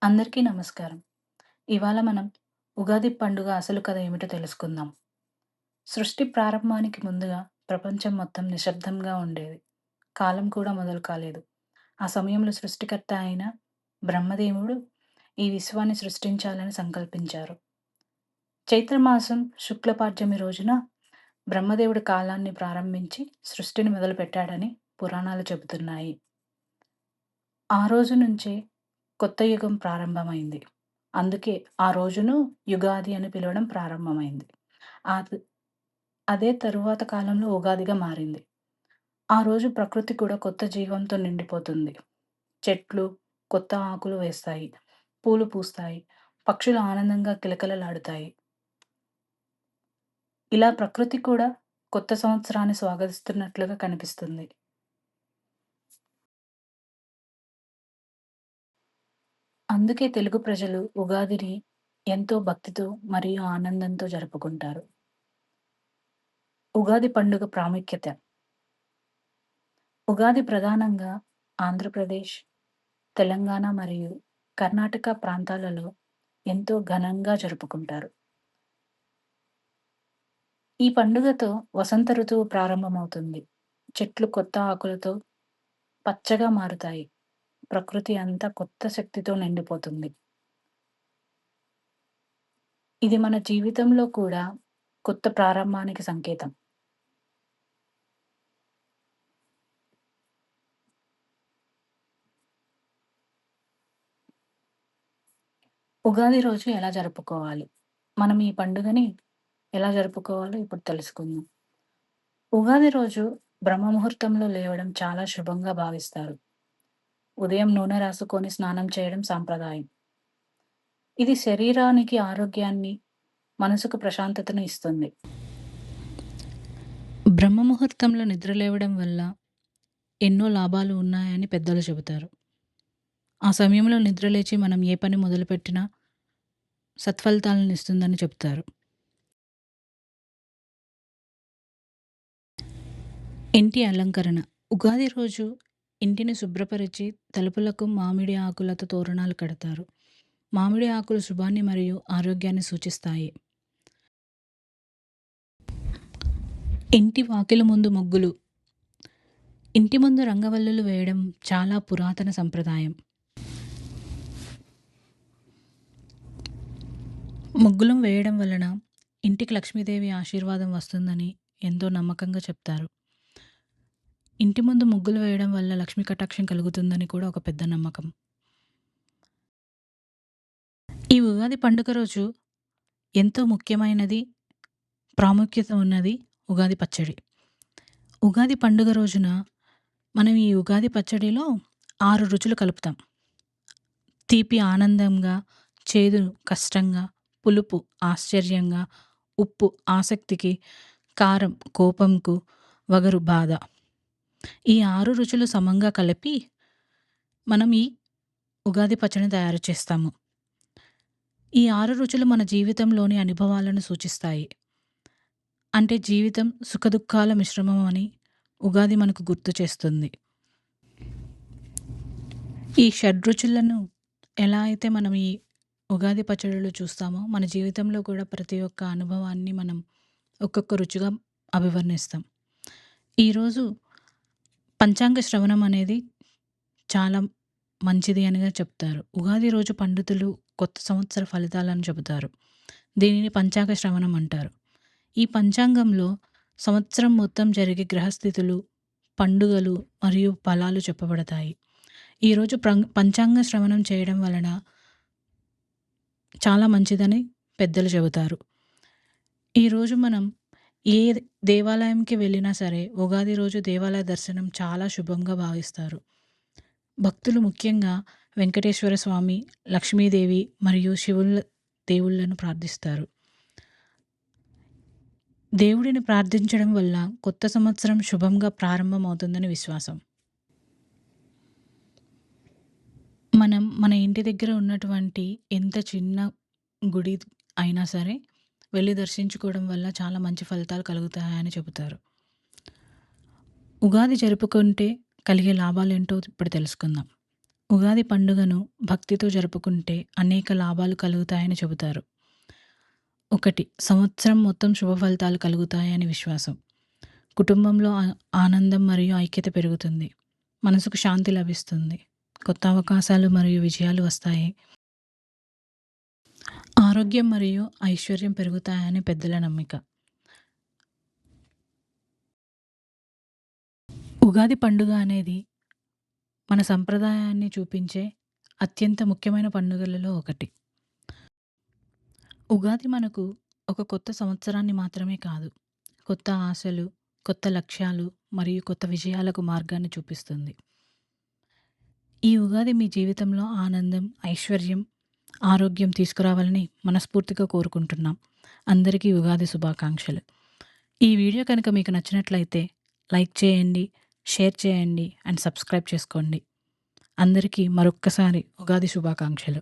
అందరికీ నమస్కారం. ఇవాళ మనం ఉగాది పండుగ అసలు కథ ఏమిటో తెలుసుకుందాం. సృష్టి ప్రారంభానికి ముందుగా ప్రపంచం మొత్తం నిశ్శబ్దంగా ఉండేది. కాలం కూడా మొదలు కాలేదు. ఆ సమయంలో సృష్టికర్త అయిన బ్రహ్మదేవుడు ఈ విశ్వాన్ని సృష్టించాలని సంకల్పించారు. చైత్రమాసం శుక్లపాడ్యమి రోజున బ్రహ్మదేవుడు కాలాన్ని ప్రారంభించి సృష్టిని మొదలుపెట్టాడని పురాణాలు చెబుతున్నాయి. ఆ రోజు నుంచే కొత్త యుగం ప్రారంభమైంది. అందుకే ఆ రోజును యుగాది అని పిలవడం ప్రారంభమైంది. ఆద్ అదే తరువాత కాలంలో ఉగాదిగా మారింది. ఆ రోజు ప్రకృతి కూడా కొత్త జీవంతో నిండిపోతుంది. చెట్లు కొత్త ఆకులు వేస్తాయి. పూలు పూస్తాయి. పక్షులు ఆనందంగా కిలకిలలాడుతాయి. ఇలా ప్రకృతి కూడా కొత్త సంవత్సరాన్ని స్వాగతిస్తున్నట్లుగా కనిపిస్తుంది. అందుకే తెలుగు ప్రజలు ఉగాదిని ఎంతో భక్తితో మరియు ఆనందంతో జరుపుకుంటారు. ఉగాది పండుగ ప్రాముఖ్యత. ఉగాది ప్రధానంగా ఆంధ్రప్రదేశ్, తెలంగాణ మరియు కర్ణాటక ప్రాంతాలలో ఎంతో ఘనంగా జరుపుకుంటారు. ఈ పండుగతో వసంత ఋతువు ప్రారంభమవుతుంది. చెట్లు కొత్త ఆకులతో పచ్చగా మారుతాయి. ప్రకృతి అంతా కొత్త శక్తితో నిండిపోతుంది. ఇది మన జీవితంలో కూడా కొత్త ప్రారంభానికి సంకేతం. ఉగాది రోజు ఎలా జరుపుకోవాలి? మనం ఈ పండుగని ఎలా జరుపుకోవాలో ఇప్పుడు తెలుసుకుందాం. ఉగాది రోజు బ్రహ్మ ముహూర్తంలో లేవడం చాలా శుభంగా భావిస్తారు. ఉదయం నూనె రాసుకొని స్నానం చేయడం సాంప్రదాయం. ఇది శరీరానికి ఆరోగ్యాన్ని, మనసుకు ప్రశాంతతను ఇస్తుంది. బ్రహ్మ ముహూర్తంలో నిద్రలేవడం వల్ల ఎన్నో లాభాలు ఉన్నాయని పెద్దలు చెబుతారు. ఆ సమయంలో నిద్రలేచి మనం ఏ పని మొదలుపెట్టినా సత్ఫలితాలను ఇస్తుందని చెప్తారు. ఇంటి అలంకరణ. ఉగాది రోజు ఇంటిని శుభ్రపరిచి తలుపులకు మామిడి ఆకులతో తోరణాలు కడతారు. మామిడి ఆకులు శుభాన్ని మరియు ఆరోగ్యాన్ని సూచిస్తాయి. ఇంటి వాకిలి ముందు ముగ్గులు. ఇంటి ముందు రంగవల్లులు వేయడం చాలా పురాతన సంప్రదాయం. ముగ్గులు వేయడం వలన ఇంటికి లక్ష్మీదేవి ఆశీర్వాదం వస్తుందని ఎంతో నమ్మకంగా చెప్తారు. ఇంటి ముందు ముగ్గులు వేయడం వల్ల లక్ష్మీ కటాక్షం కలుగుతుందని కూడా ఒక పెద్ద నమ్మకం. ఈ ఉగాది పండుగ రోజు ఎంతో ముఖ్యమైనది, ప్రాముఖ్యత ఉన్నది ఉగాది పచ్చడి. ఉగాది పండుగ రోజున మనం ఈ ఉగాది పచ్చడిలో 6 రుచులు కలుపుతాం. తీపి ఆనందంగా, చేదు కష్టంగా, పులుపు ఆశ్చర్యంగా, ఉప్పు ఆసక్తికి, కారం కోపంకు, వగరు బాధ. ఈ 6 రుచులు సమంగా కలిపి మనం ఈ ఉగాది పచ్చడిని తయారు చేస్తాము. ఈ 6 రుచులు మన జీవితంలోని అనుభవాలను సూచిస్తాయి. అంటే జీవితం సుఖదుఖాల మిశ్రమం అని ఉగాది మనకు గుర్తు చేస్తుంది. ఈ షడ్రుచులను ఎలా అయితే మనం ఈ ఉగాది పచ్చడిలో చూస్తామో, మన జీవితంలో కూడా ప్రతి ఒక్క అనుభవాన్ని మనం ఒక్కొక్క రుచిగా అభివర్ణిస్తాం. ఈరోజు పంచాంగ శ్రవణం అనేది చాలా మంచిది అనిగా చెప్తారు. ఉగాది రోజు పండితులు కొత్త సంవత్సర ఫలితాలను చెబుతారు. దీనిని పంచాంగ శ్రవణం అంటారు. ఈ పంచాంగంలో సంవత్సరం మొత్తం జరిగే గ్రహస్థితులు, పండుగలు మరియు ఫలాలు చెప్పబడతాయి. ఈరోజు పంచాంగ శ్రవణం చేయడం వలన చాలా మంచిదని పెద్దలు చెబుతారు. ఈరోజు మనం ఏ దేవాలయంకి వెళ్ళినా సరే ఉగాది రోజు దేవాలయ దర్శనం చాలా శుభంగా భావిస్తారు. భక్తులు ముఖ్యంగా వెంకటేశ్వర స్వామి, లక్ష్మీదేవి మరియు శివుల దేవుళ్ళను ప్రార్థిస్తారు. దేవుడిని ప్రార్థించడం వల్ల కొత్త సంవత్సరం శుభంగా ప్రారంభమవుతుందని విశ్వాసం. మనం మన ఇంటి దగ్గర ఉన్నటువంటి ఎంత చిన్న గుడి అయినా సరే వెళ్ళి దర్శించుకోవడం వల్ల చాలా మంచి ఫలితాలు కలుగుతాయని చెబుతారు. ఉగాది జరుపుకుంటే కలిగే లాభాలేంటో ఇప్పుడు తెలుసుకుందాం. ఉగాది పండుగను భక్తితో జరుపుకుంటే అనేక లాభాలు కలుగుతాయని చెబుతారు. 1. సంవత్సరం మొత్తం శుభ ఫలితాలు కలుగుతాయని విశ్వాసం. కుటుంబంలో ఆనందం మరియు ఐక్యత పెరుగుతుంది. మనసుకు శాంతి లభిస్తుంది. కొత్త అవకాశాలు మరియు విజయాలు వస్తాయి. ఆరోగ్యం మరియు ఐశ్వర్యం పెరుగుతాయని పెద్దల నమ్మిక. ఉగాది పండుగ అనేది మన సంప్రదాయాన్ని చూపించే అత్యంత ముఖ్యమైన పండుగలలో ఒకటి. ఉగాది మనకు ఒక కొత్త సంవత్సరాన్ని మాత్రమే కాదు, కొత్త ఆశలు, కొత్త లక్ష్యాలు మరియు కొత్త విజయాలకు మార్గాన్ని చూపిస్తుంది. ఈ ఉగాది మీ జీవితంలో ఆనందం, ఐశ్వర్యం, ఆరోగ్యం తీసుకురావాలని మనస్ఫూర్తిగా కోరుకుంటున్నాం. అందరికీ ఉగాది శుభాకాంక్షలు. ఈ వీడియో కనుక మీకు నచ్చినట్లయితే లైక్ చేయండి, షేర్ చేయండి అండ్ సబ్స్క్రైబ్ చేసుకోండి. అందరికీ మరొక్కసారి ఉగాది శుభాకాంక్షలు.